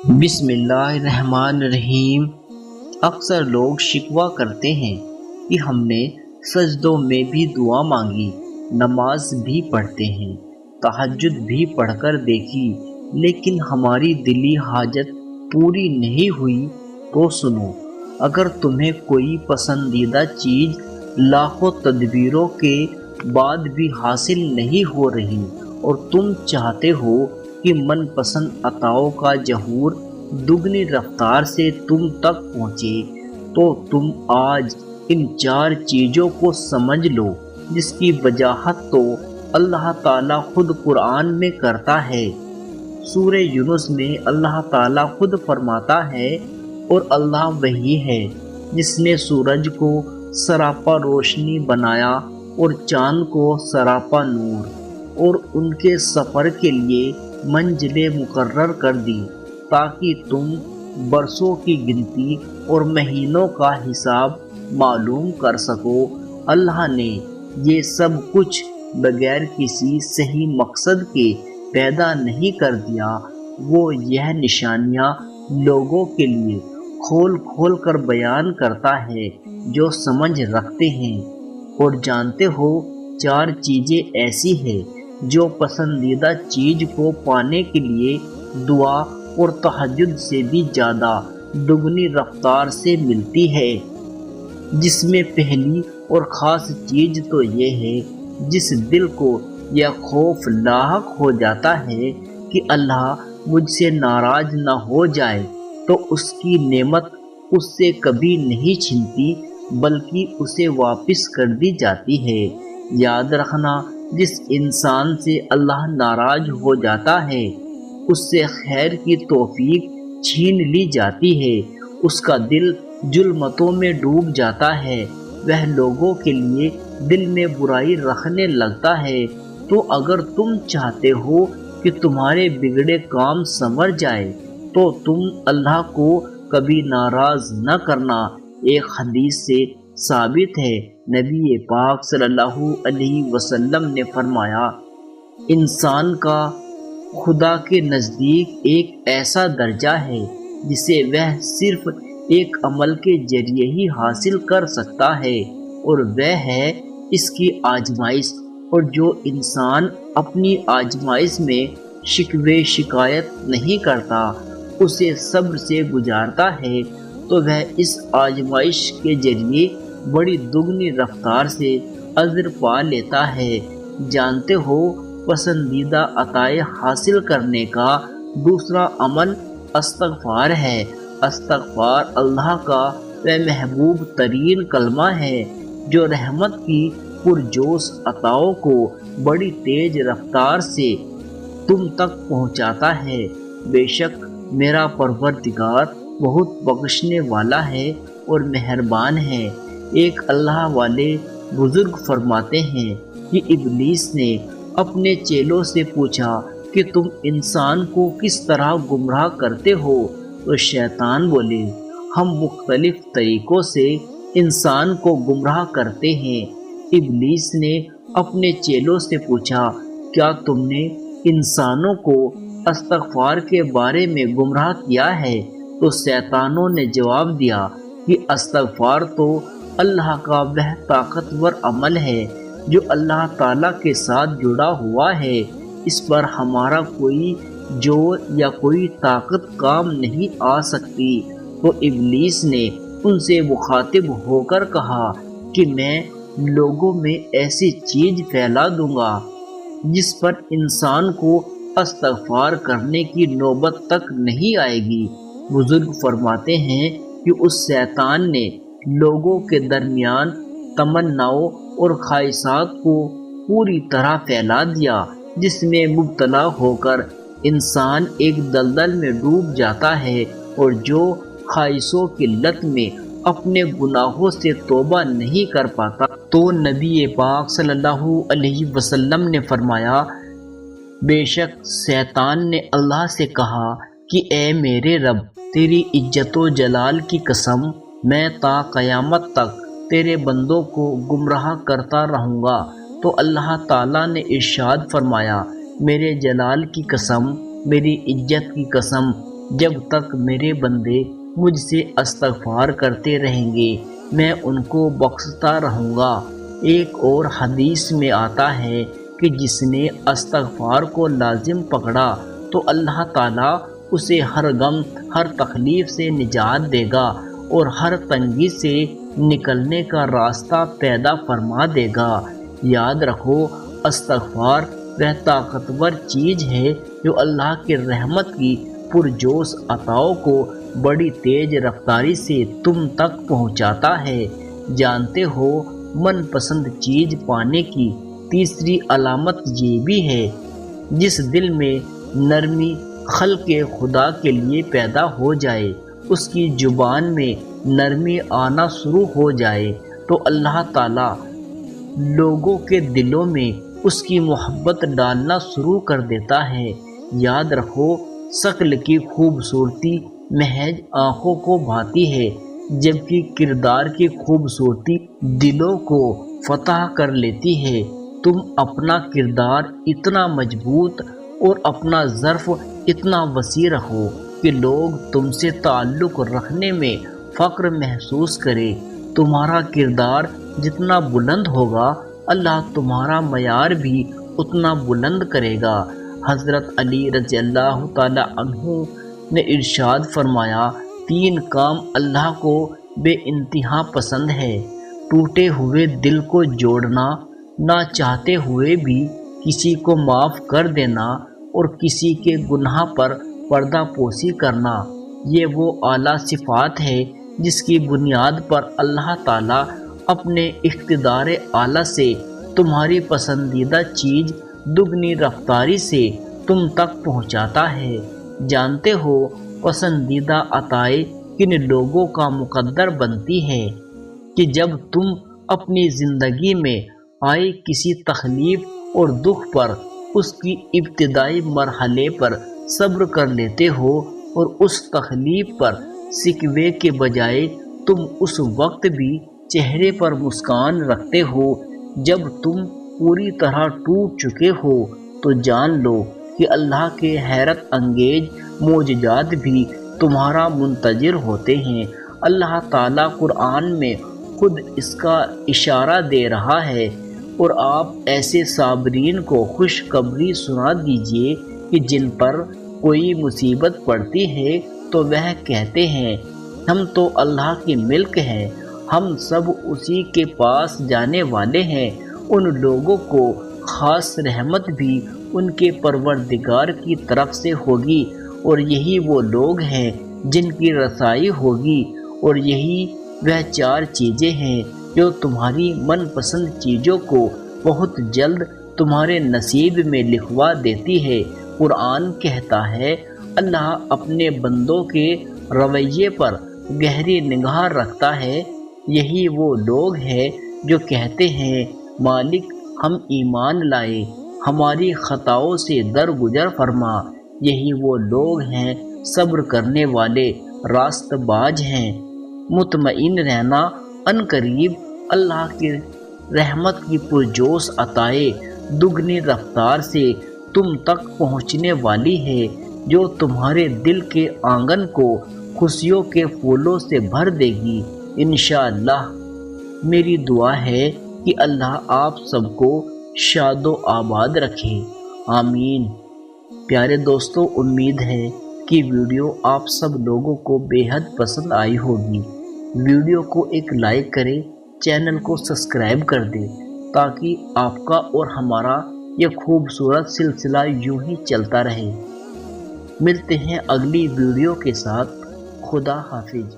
بسم اللہ الرحمن الرحیم۔ اکثر لوگ شکوہ کرتے ہیں کہ ہم نے سجدوں میں بھی دعا مانگی، نماز بھی پڑھتے ہیں، تہجد بھی پڑھ کر دیکھی، لیکن ہماری دلی حاجت پوری نہیں ہوئی۔ تو سنو، اگر تمہیں کوئی پسندیدہ چیز لاکھوں تدبیروں کے بعد بھی حاصل نہیں ہو رہی اور تم چاہتے ہو کہ من پسند عطاؤں کا ظہور دگنی رفتار سے تم تک پہنچے، تو تم آج ان 4 چیزوں کو سمجھ لو، جس کی وضاحت تو اللہ تعالیٰ خود قرآن میں کرتا ہے۔ سورہ یونس میں اللہ تعالیٰ خود فرماتا ہے، اور اللہ وہی ہے جس نے سورج کو سراپا روشنی بنایا اور چاند کو سراپا نور، اور ان کے سفر کے لیے منزلیں مقرر کر دی تاکہ تم برسوں کی گنتی اور مہینوں کا حساب معلوم کر سکو۔ اللہ نے یہ سب کچھ بغیر کسی صحیح مقصد کے پیدا نہیں کر دیا۔ وہ یہ نشانیاں لوگوں کے لیے کھول کھول کر بیان کرتا ہے جو سمجھ رکھتے ہیں۔ اور جانتے ہو، 4 چیزیں ایسی ہیں جو پسندیدہ چیز کو پانے کے لیے دعا اور تہجد سے بھی زیادہ دگنی رفتار سے ملتی ہے، جس میں پہلی اور خاص چیز تو یہ ہے، جس دل کو یہ خوف لاحق ہو جاتا ہے کہ اللہ مجھ سے ناراض نہ ہو جائے، تو اس کی نعمت اس سے کبھی نہیں چھنتی بلکہ اسے واپس کر دی جاتی ہے۔ یاد رکھنا، جس انسان سے اللہ ناراض ہو جاتا ہے، اس سے خیر کی توفیق چھین لی جاتی ہے، اس کا دل ظلمتوں میں ڈوب جاتا ہے، وہ لوگوں کے لیے دل میں برائی رکھنے لگتا ہے۔ تو اگر تم چاہتے ہو کہ تمہارے بگڑے کام سنور جائے، تو تم اللہ کو کبھی ناراض نہ کرنا۔ ایک حدیث سے ثابت ہے، نبی پاک صلی اللہ علیہ وسلم نے فرمایا، انسان کا خدا کے نزدیک ایک ایسا درجہ ہے جسے وہ صرف ایک عمل کے ذریعے ہی حاصل کر سکتا ہے، اور وہ ہے اس کی آزمائش۔ اور جو انسان اپنی آزمائش میں شکوے شکایت نہیں کرتا، اسے صبر سے گزارتا ہے، تو وہ اس آزمائش کے ذریعے بڑی دگنی رفتار سے اجر پا لیتا ہے۔ جانتے ہو، پسندیدہ عطائیں حاصل کرنے کا دوسرا عمل استغفار ہے۔ استغفار اللہ کا وہ محبوب ترین کلمہ ہے جو رحمت کی پرجوش عطاؤں کو بڑی تیز رفتار سے تم تک پہنچاتا ہے۔ بے شک میرا پروردگار بہت بخشنے والا ہے اور مہربان ہے۔ ایک اللہ والے بزرگ فرماتے ہیں کہ ابلیس نے اپنے چیلوں سے پوچھا کہ تم انسان کو کس طرح گمراہ کرتے ہو؟ تو شیطان بولے، ہم مختلف طریقوں سے انسان کو گمراہ کرتے ہیں۔ ابلیس نے اپنے چیلوں سے پوچھا، کیا تم نے انسانوں کو استغفار کے بارے میں گمراہ کیا ہے؟ تو شیطانوں نے جواب دیا کہ استغفار تو اللہ کا وہ طاقتور عمل ہے جو اللہ تعالیٰ کے ساتھ جڑا ہوا ہے، اس پر ہمارا کوئی زور یا کوئی طاقت کام نہیں آ سکتی۔ تو ابلیس نے ان سے مخاطب ہو کر کہا کہ میں لوگوں میں ایسی چیز پھیلا دوں گا جس پر انسان کو استغفار کرنے کی نوبت تک نہیں آئے گی۔ بزرگ فرماتے ہیں کہ اس شیطان نے لوگوں کے درمیان تمناؤں اور خواہشات کو پوری طرح پھیلا دیا، جس میں مبتلا ہو کر انسان ایک دلدل میں ڈوب جاتا ہے، اور جو خواہشوں کی لت میں اپنے گناہوں سے توبہ نہیں کر پاتا۔ تو نبی پاک صلی اللہ علیہ وسلم نے فرمایا، بے شک شیطان نے اللہ سے کہا کہ اے میرے رب، تیری عزت و جلال کی قسم، میں تا قیامت تک تیرے بندوں کو گمراہ کرتا رہوں گا۔ تو اللہ تعالیٰ نے ارشاد فرمایا، میرے جلال کی قسم، میری عزت کی قسم، جب تک میرے بندے مجھ سے استغفار کرتے رہیں گے میں ان کو بخشتا رہوں گا۔ ایک اور حدیث میں آتا ہے کہ جس نے استغفار کو لازم پکڑا تو اللہ تعالیٰ اسے ہر غم ہر تکلیف سے نجات دے گا اور ہر تنگی سے نکلنے کا راستہ پیدا فرما دے گا۔ یاد رکھو استغفار وہ طاقتور چیز ہے جو اللہ کی رحمت کی پرجوش عطاؤں کو بڑی تیز رفتاری سے تم تک پہنچاتا ہے۔ جانتے ہو من پسند چیز پانے کی تیسری علامت یہ بھی ہے، جس دل میں نرمی خلق خدا کے لیے پیدا ہو جائے، اس کی زبان میں نرمی آنا شروع ہو جائے تو اللہ تعالیٰ لوگوں کے دلوں میں اس کی محبت ڈالنا شروع کر دیتا ہے۔ یاد رکھو شکل کی خوبصورتی محض آنکھوں کو بھاتی ہے، جبکہ کردار کی خوبصورتی دلوں کو فتح کر لیتی ہے۔ تم اپنا کردار اتنا مضبوط اور اپنا ظرف اتنا وسیع رکھو کہ لوگ تم سے تعلق رکھنے میں فخر محسوس کرے۔ تمہارا کردار جتنا بلند ہوگا اللہ تمہارا معیار بھی اتنا بلند کرے گا۔ حضرت علی رضی اللہ تعالی عنہ نے ارشاد فرمایا، 3 کام اللہ کو بے انتہا پسند ہے، ٹوٹے ہوئے دل کو جوڑنا، نہ چاہتے ہوئے بھی کسی کو معاف کر دینا اور کسی کے گناہ پر پردہ پوشی کرنا۔ یہ وہ اعلیٰ صفات ہے جس کی بنیاد پر اللہ تعالیٰ اپنے اقتدار اعلیٰ سے تمہاری پسندیدہ چیز دگنی رفتاری سے تم تک پہنچاتا ہے۔ جانتے ہو پسندیدہ عطائیں کن لوگوں کا مقدر بنتی ہے کہ جب تم اپنی زندگی میں آئے کسی تکلیف اور دکھ پر اس کی ابتدائی مرحلے پر صبر کر لیتے ہو اور اس تکلیف پر شکوے کے بجائے تم اس وقت بھی چہرے پر مسکان رکھتے ہو جب تم پوری طرح ٹوٹ چکے ہو، تو جان لو کہ اللہ کے حیرت انگیز معجزات بھی تمہارا منتظر ہوتے ہیں۔ اللہ تعالیٰ قرآن میں خود اس کا اشارہ دے رہا ہے، اور آپ ایسے صابرین کو خوشخبری سنا دیجئے کہ جن پر کوئی مصیبت پڑتی ہے تو وہ کہتے ہیں ہم تو اللہ کی ملک ہیں، ہم سب اسی کے پاس جانے والے ہیں۔ ان لوگوں کو خاص رحمت بھی ان کے پروردگار کی طرف سے ہوگی، اور یہی وہ لوگ ہیں جن کی رسائی ہوگی، اور یہی وہ 4 چیزیں ہیں جو تمہاری من پسند چیزوں کو بہت جلد تمہارے نصیب میں لکھوا دیتی ہے۔ قرآن کہتا ہے اللہ اپنے بندوں کے رویے پر گہری نگاہ رکھتا ہے۔ یہی وہ لوگ ہیں جو کہتے ہیں مالک ہم ایمان لائے، ہماری خطاؤں سے درگزر فرما۔ یہی وہ لوگ ہیں صبر کرنے والے، راست باز ہیں۔ مطمئن رہنا، ان قریب اللہ کی رحمت کی پرجوش عطائیں دگنی رفتار سے تم تک پہنچنے والی ہے، جو تمہارے دل کے آنگن کو خوشیوں کے پھولوں سے بھر دے گی انشاءاللہ۔ میری دعا ہے کہ اللہ آپ سب کو شاد و آباد رکھے، آمین۔ پیارے دوستو، امید ہے کہ ویڈیو آپ سب لوگوں کو بے حد پسند آئی ہوگی۔ ویڈیو کو ایک لائک کریں، چینل کو سبسکرائب کر دیں تاکہ آپ کا اور ہمارا یہ خوبصورت سلسلہ یوں ہی چلتا رہے۔ ملتے ہیں اگلی ویڈیو کے ساتھ۔ خدا حافظ۔